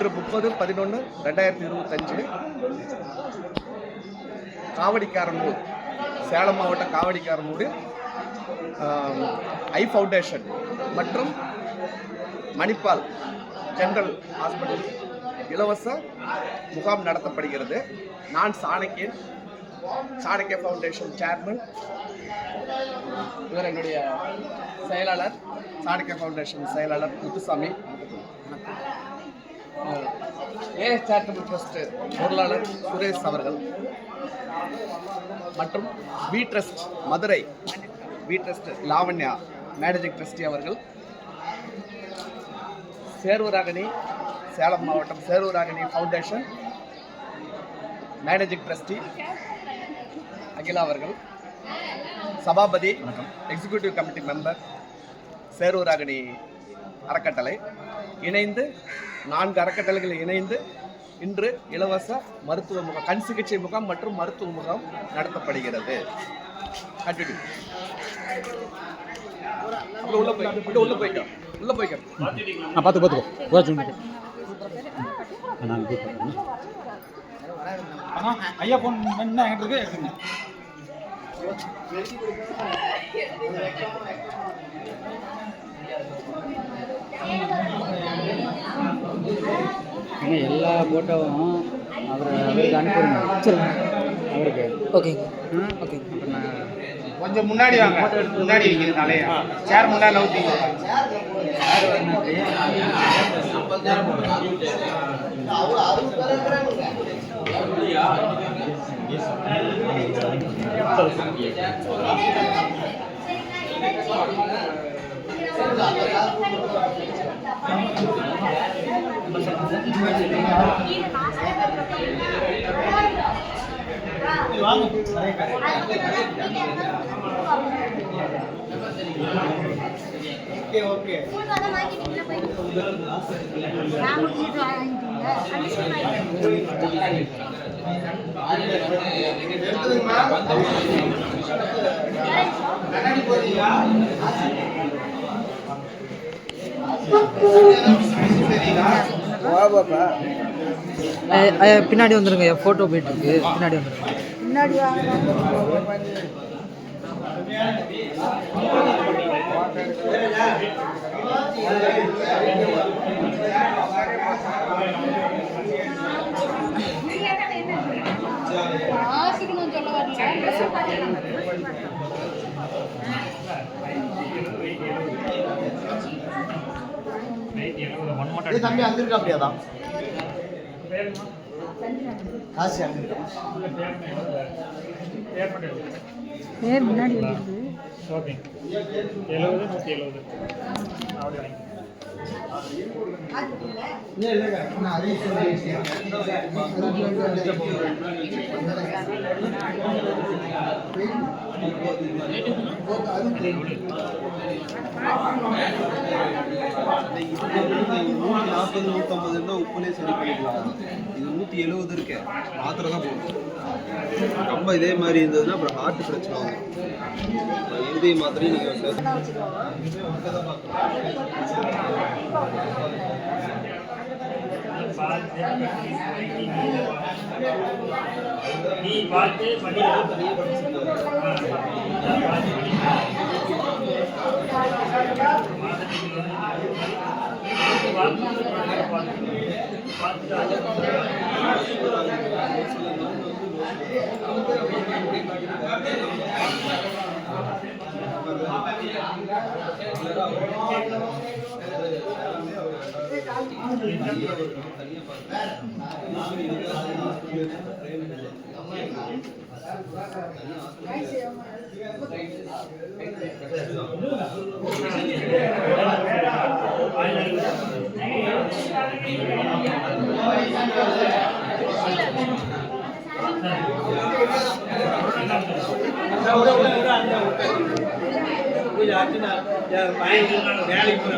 இன்று 30/11/2025 காவடிக்காரனூர், சேலம் மாவட்ட காவடிக்காரனூரில் ஐ ஃபவுண்டேஷன் மற்றும் மணிப்பால் ஜெனரல் ஹாஸ்பிட்டல் இலவச முகாம் நடத்தப்படுகிறது. நான் சாணக்கிய ஃபவுண்டேஷன் சேர்மன், இவர் என்னுடைய செயலாளர், சாணக்கிய ஃபவுண்டேஷன் செயலாளர் முத்துசாமி. ஏஎஸ் சேரிட்டபிள் ட்ரஸ்ட் பொருளாளர் சுரேஷ் அவர்கள் மற்றும் V trust Madurai, V trust Lavanya managing trustee அவர்கள், சேர்வராகனி சேலம் மாவட்டம் Servaragani foundation managing trustee Akila அவர்கள், Sabapathi executive committee member Servaragani அறக்கட்டளை இணைந்து 4 அறக்கட்டளைகள் இணைந்து இன்று இலவச மருத்துவ முகாம், கண் சிகிச்சை முகாம் மற்றும் மருத்துவ முகாம் நடத்தப்படுகிறது. உள்ள போய்க்க ஐயா போன் என்ன என்கிட்ட இருக்கு. எல்லா போட்டோவும் அவருக்கு அனுப்பிடுங்க. அவருக்கு ஓகே ஓகே. கொஞ்சம் முன்னாடி வாங்க, முன்னாடி வைக்கிறது தலையா சேர் முன்னாடி நவுத்திங்க. ஓகே பின்னாடி வந்துருங்க. போட்டோ போயிட்டு இருக்கு, பின்னாடி வந்துருங்க. பின்னாடி தம்பி அங்கிருக்கா? அப்படியாதான் காசு அங்கிருக்கா? பேர் முன்னாடி வருது. ஓகே 70 170 அப்படி வாங்கி. உப்புலே சரி பண்ணிக்கலாம். இது 170 இருக்கு, மாத்திரை தான் போகும். ரொம்ப இதே மாதிரி இருந்ததுன்னா அப்புறம் ஹார்ட் பிரச்சனை ஆகும். இதே மாத்திரையும் நீங்கள் வேலைக்கு